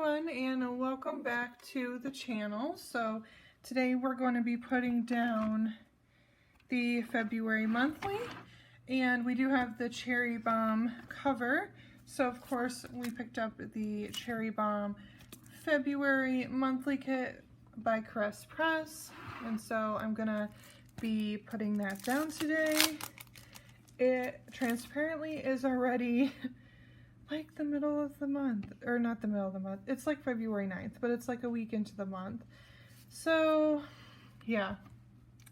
everyone, and welcome back to the channel. So today we're going to be putting down the February monthly, and we do have the Cherry Bomb cover. So of course we picked up the Cherry Bomb February monthly kit by Caress Press, and so I'm gonna be putting that down today. It transparently is already like the middle of the month, or not the middle of the month, it's like February 9th, but it's like a week into the month. So yeah,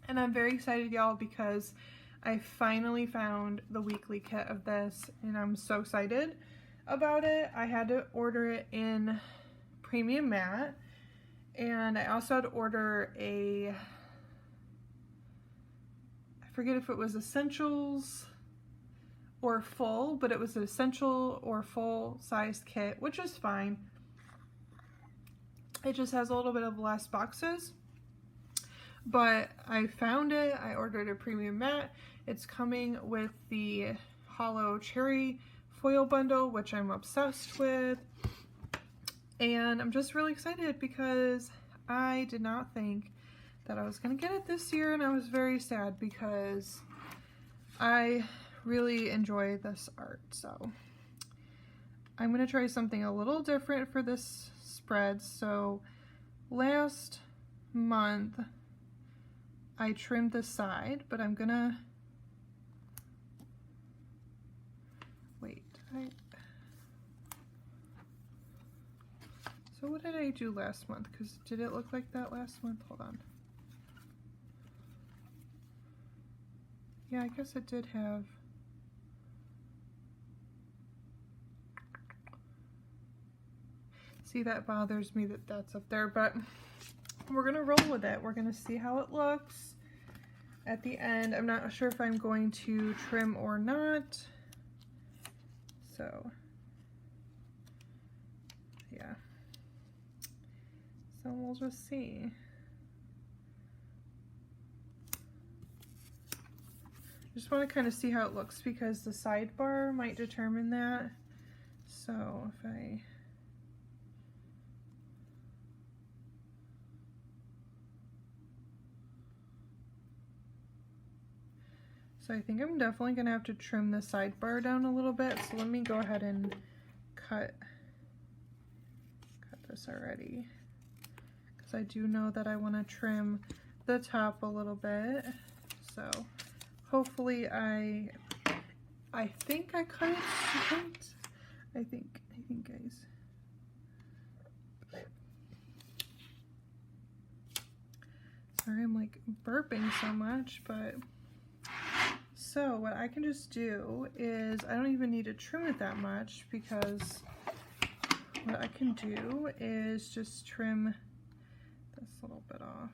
and I'm very excited, y'all, because I finally found the weekly kit of this and I'm so excited about it. I had to order it in premium matte, and I also had to order a, I forget if it was essentials or full, but it was an essential or full size kit, which is fine. It just has a little bit of less boxes, but I found it. I ordered a premium matte. It's coming with the Holo Cherry foil bundle, which I'm obsessed with, and I'm just really excited because I did not think that I was gonna get it this year, and I was very sad because I really enjoy this art. So I'm gonna try something a little different for this spread. So last month I trimmed the side, but I'm gonna wait. So what did I do last month? Because did it look like that last month? Hold on. Yeah, I guess it did have. See, that bothers me that that's up there, but we're gonna roll with it. We're gonna see how it looks at the end. I'm not sure if I'm going to trim or not. So, yeah. So we'll just see. Just want to kind of see how it looks because the sidebar might determine that. So if I I think I'm definitely gonna have to trim the sidebar down a little bit. So let me go ahead and cut this already, because I do know that I want to trim the top a little bit. So hopefully I think I cut it straight. I think guys. Sorry, I'm like burping so much, but so what I can just do is, I don't even need to trim it that much, because what I can do is just trim this little bit off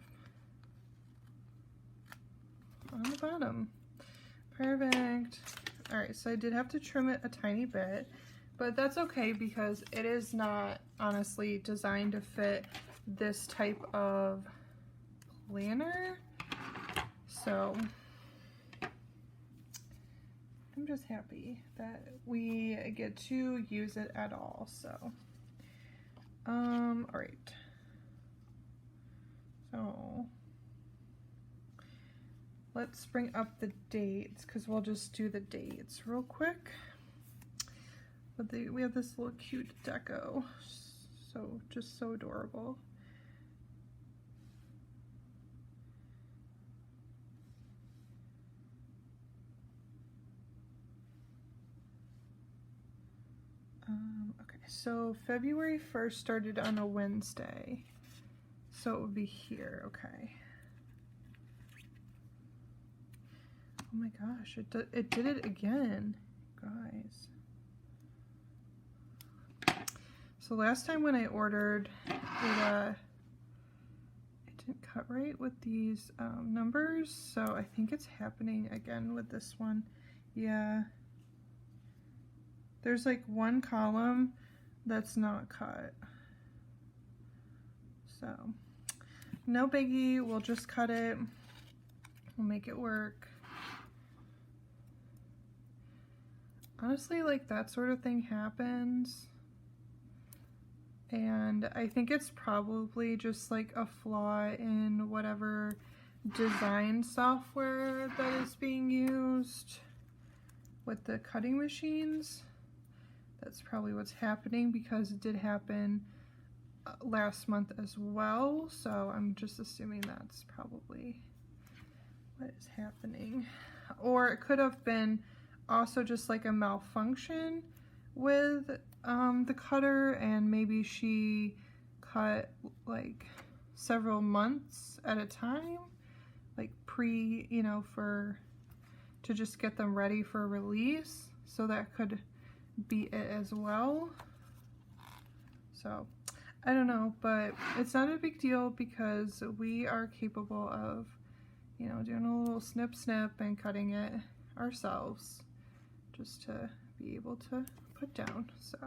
on the bottom. Perfect. Alright, so I did have to trim it a tiny bit, but that's okay because it is not honestly designed to fit this type of planner. So I'm just happy that we get to use it at all. So, all right. So let's bring up the dates, because we'll just do the dates real quick. But we have this little cute deco, so just so adorable. Okay, so February 1st started on a Wednesday, so it would be here. Okay. Oh my gosh, it did it again, guys. So last time when I ordered it didn't cut right with these numbers, so I think it's happening again with this one. Yeah. There's like one column that's not cut. So, no biggie, we'll just cut it. We'll make it work. Honestly, like that sort of thing happens. And I think it's probably just like a flaw in whatever design software that is being used with the cutting machines. That's probably what's happening, because it did happen last month as well, so I'm just assuming that's probably what is happening. Or it could have been also just like a malfunction with the cutter, and maybe she cut like several months at a time, like you know, to just get them ready for release. So that could be it as well. So I don't know, but it's not a big deal because we are capable of, you know, doing a little snip snip and cutting it ourselves just to be able to put down. So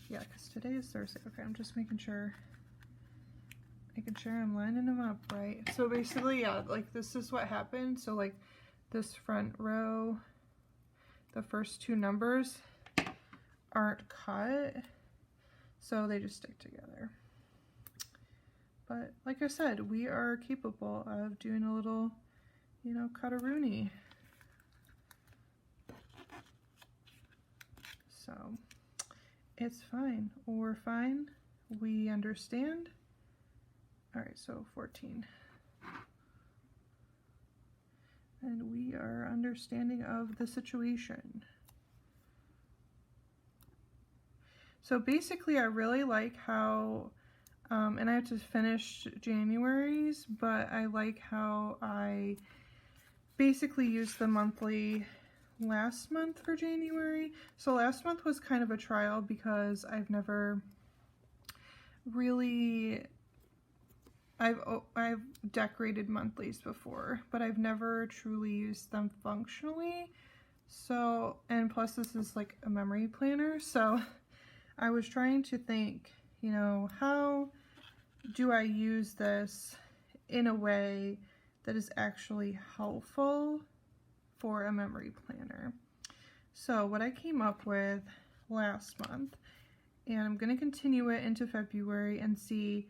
yeah, because today is Thursday. Okay, I'm just making sure I'm lining them up right. So basically, yeah, like this is what happened. So like this front row, the first two numbers aren't cut, so they just stick together. But like I said, we are capable of doing a little, you know, cut-a-rooney. So it's fine. We're fine. We understand. All right, so 14. And we are understanding of the situation. So basically, I really like how, and I have to finish January's, but I like how I basically used the monthly last month for January. So last month was kind of a trial because I've never really, I've decorated monthlies before, but I've never truly used them functionally. So, and plus this is like a memory planner, so I was trying to think, you know, how do I use this in a way that is actually helpful for a memory planner? So what I came up with last month, and I'm going to continue it into February and see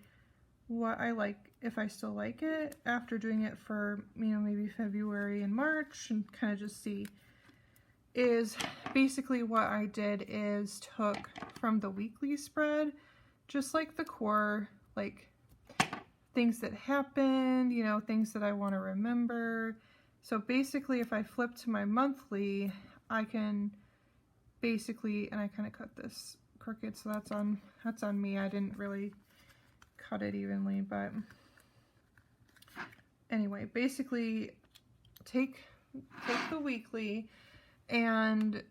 what I like, if I still like it after doing it for, you know, maybe February and March, and kind of just see, is basically what I did is took from the weekly spread, just like the core, like things that happened, you know, things that I want to remember. So basically, if I flip to my monthly, I can basically, and I kind of cut this crooked, so that's on me. I didn't really cut it evenly, but anyway, basically take the weekly and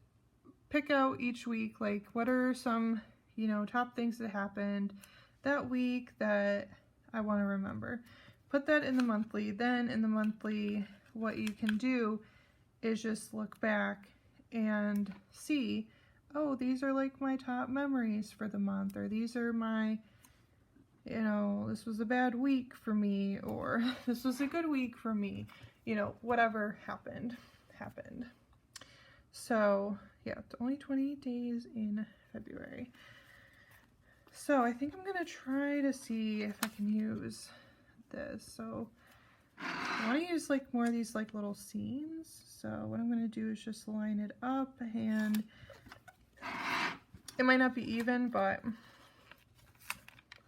pick out each week, like what are some, you know, top things that happened that week that I want to remember. Put that in the monthly. Then in the monthly, what you can do is just look back and see, oh, these are like my top memories for the month, or these are my, you know, this was a bad week for me, or this was a good week for me, you know, whatever happened. So yeah, it's only 20 days in February. So I think I'm gonna try to see if I can use this. So I want to use like more of these like little seams. So what I'm gonna do is just line it up, and it might not be even, but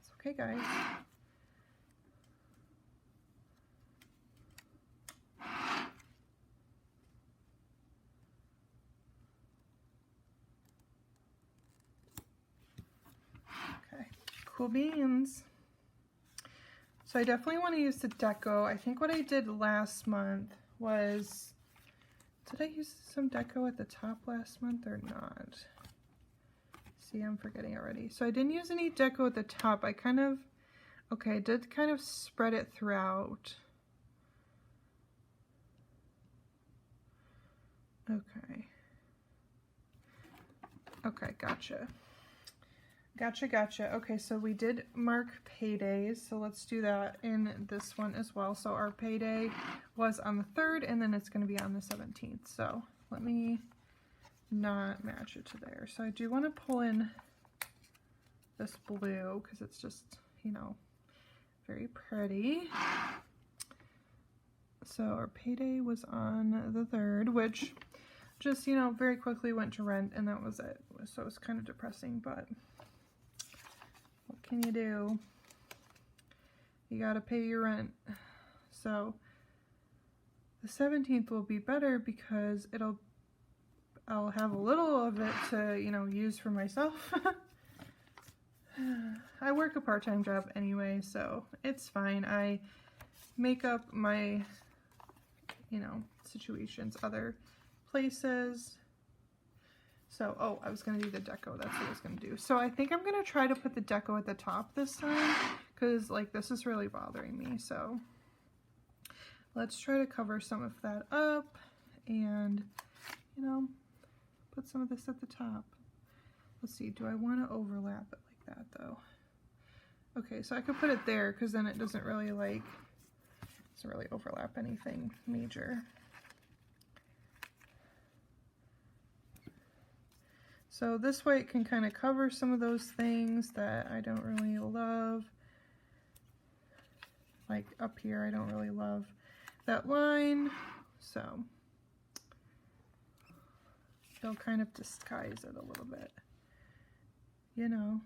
it's okay, guys. Cool beans. So I definitely want to use the deco. I think what I did last month was, did I use some deco at the top last month or not? See, I'm forgetting already. So I didn't use any deco at the top. I kind of, okay, I did kind of spread it throughout. Okay. Okay, gotcha. Gotcha. Okay, so we did mark paydays, so let's do that in this one as well. So our payday was on the 3rd, and then it's going to be on the 17th. So let me not match it to there. So I do want to pull in this blue because it's just, you know, very pretty. So our payday was on the 3rd, which just, you know, very quickly went to rent, and that was it. So it was kind of depressing, but what can you do? You gotta pay your rent. So the 17th will be better because I'll have a little of it to, you know, use for myself. I work a part-time job anyway, so it's fine. I make up my, you know, situations other places. So, oh, I was going to do the deco. That's what I was going to do. So I think I'm going to try to put the deco at the top this time because, like, this is really bothering me. So let's try to cover some of that up and, you know, put some of this at the top. Let's see. Do I want to overlap it like that, though? Okay, so I could put it there because then it doesn't really, like, overlap anything major. So this way it can kind of cover some of those things that I don't really love. Like up here, I don't really love that line. So it'll kind of disguise it a little bit, you know.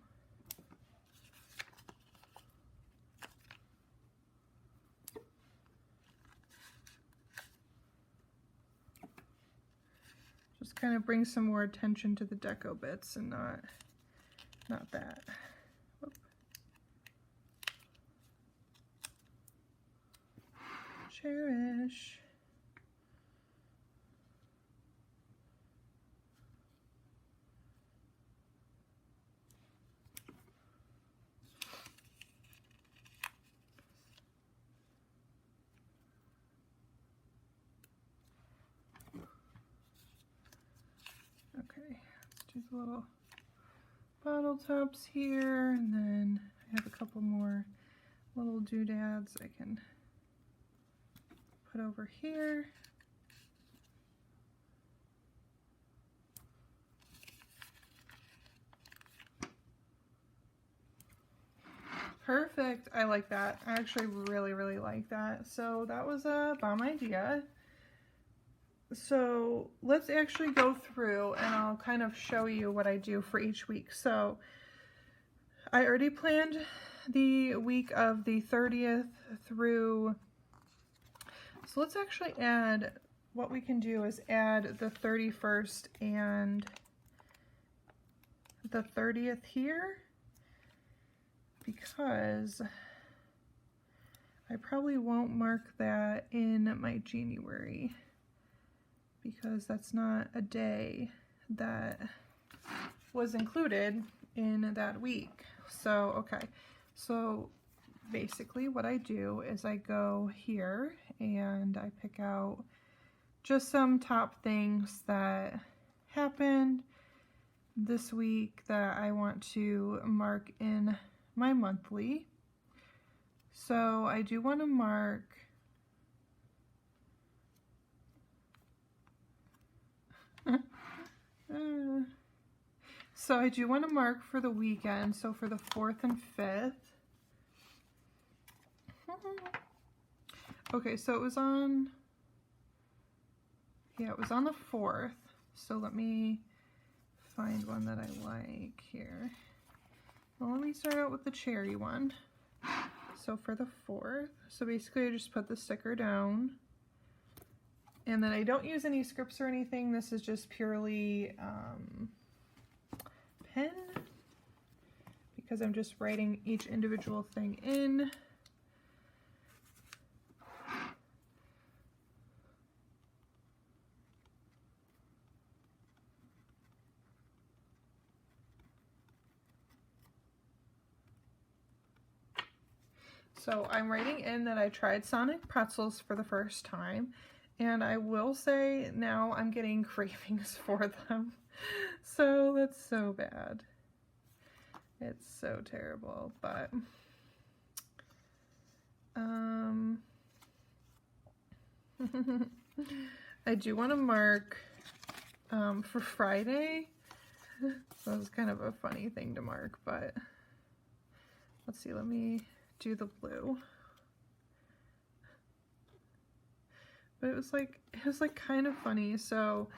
Just kind of bring some more attention to the deco bits and not that. Whoop. Cherish. Okay, let's do the little bottle tops here, and then I have a couple more little doodads I can put over here. Perfect. I like that. I actually really, really like that. So that was a bomb idea. So let's actually go through and I'll kind of show you what I do for each week. So I already planned the week of the 30th through, so let's actually add, what we can do is add the 31st and the 30th here, because I probably won't mark that in my January, because that's not a day that was included in that week. So, okay, so basically what I do is I go here and I pick out just some top things that happened this week that I want to mark in my monthly. So I do want to mark so I do want to mark for the weekend, so for the 4th and 5th. Okay, so it was on, yeah, it was on the 4th. So let me find one that I like here. Well, let me start out with the cherry one. So for the 4th, so basically I just put the sticker down. And then I don't use any scripts or anything. This is just purely pen, because I'm just writing each individual thing in. So I'm writing in that I tried Sonic pretzels for the first time, and I will say now I'm getting cravings for them. So that's so bad. It's so terrible, but I do want to mark for Friday. So that was kind of a funny thing to mark, but let's see, let me do the blue. But it was like kind of funny, so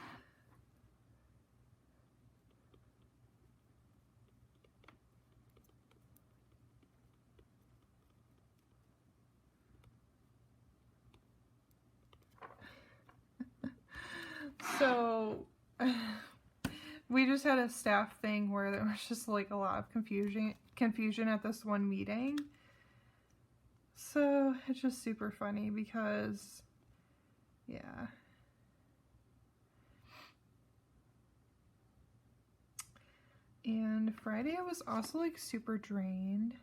we just had a staff thing where there was just like a lot of confusion at this one meeting. So it's just super funny because, yeah. And Friday I was also like super drained.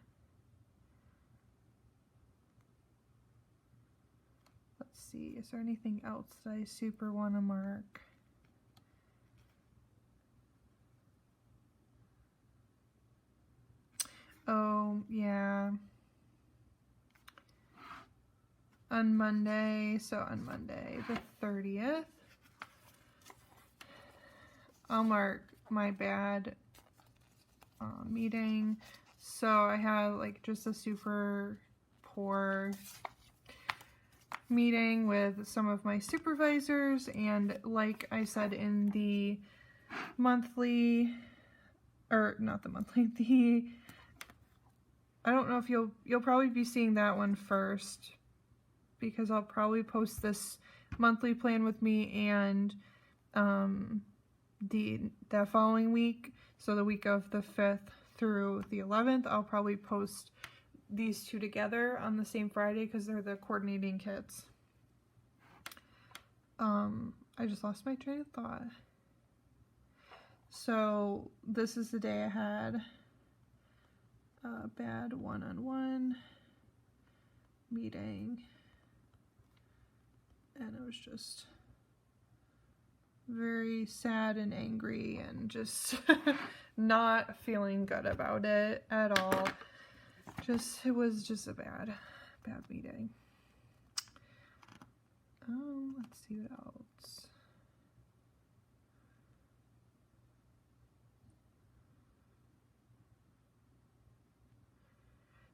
Let's see, is there anything else that I super want to mark? Oh, yeah. On Monday the 30th, I'll mark my bad meeting. So I had like just a super poor meeting with some of my supervisors, and like I said in the monthly, or not the monthly, the, I don't know if you'll probably be seeing that one first, because I'll probably post this monthly plan with me and that following week, so the week of the 5th through the 11th, I'll probably post these two together on the same Friday because they're the coordinating kits. I just lost my train of thought. So this is the day I had a bad one-on-one meeting, and it was just very sad and angry and just not feeling good about it at all. It was just a bad meeting. Let's see what else.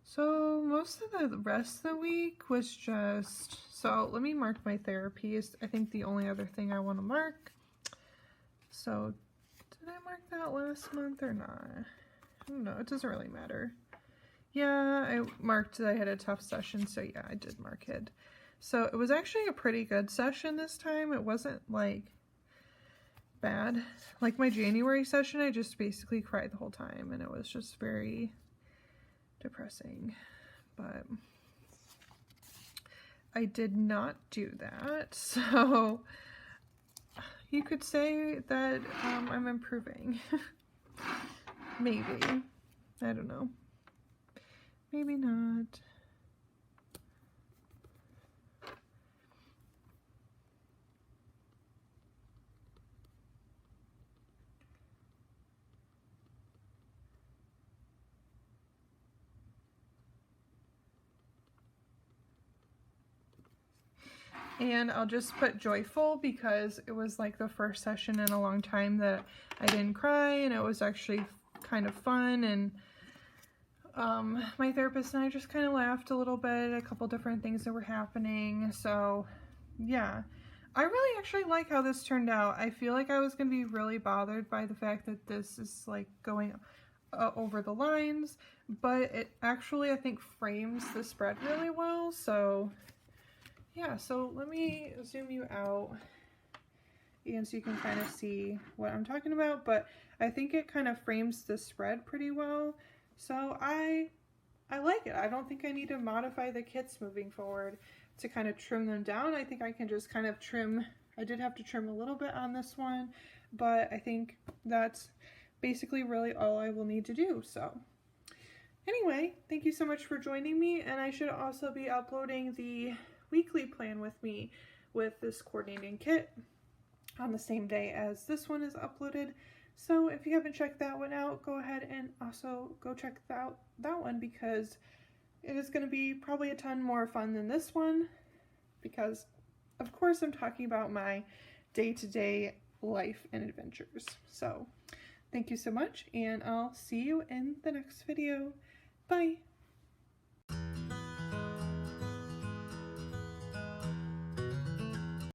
So most of the rest of the week was just, so let me mark my therapies. I think the only other thing I want to mark. So did I mark that last month or not? I don't know, it doesn't really matter. Yeah, I marked that I had a tough session, so yeah, I did mark it. So it was actually a pretty good session this time. It wasn't like bad. Like my January session, I just basically cried the whole time, and it was just very depressing. But I did not do that, so you could say that I'm improving. Maybe. I don't know. Maybe not. And I'll just put joyful because it was like the first session in a long time that I didn't cry, and it was actually kind of fun, and my therapist and I just kind of laughed a little bit, a couple different things that were happening. So yeah, I really actually like how this turned out. I feel like I was going to be really bothered by the fact that this is like going over the lines, but it actually, I think, frames the spread really well. So yeah, so let me zoom you out and so you can kind of see what I'm talking about, but I think it kind of frames the spread pretty well. So I like it. I don't think I need to modify the kits moving forward to kind of trim them down. I think I can just kind of trim. I did have to trim a little bit on this one, but I think that's basically really all I will need to do. So anyway, thank you so much for joining me, and I should also be uploading the weekly plan with me with this coordinating kit on the same day as this one is uploaded. So if you haven't checked that one out, go ahead and also go check out that one, because it is going to be probably a ton more fun than this one, because of course I'm talking about my day-to-day life and adventures. So thank you so much, and I'll see you in the next video. Bye.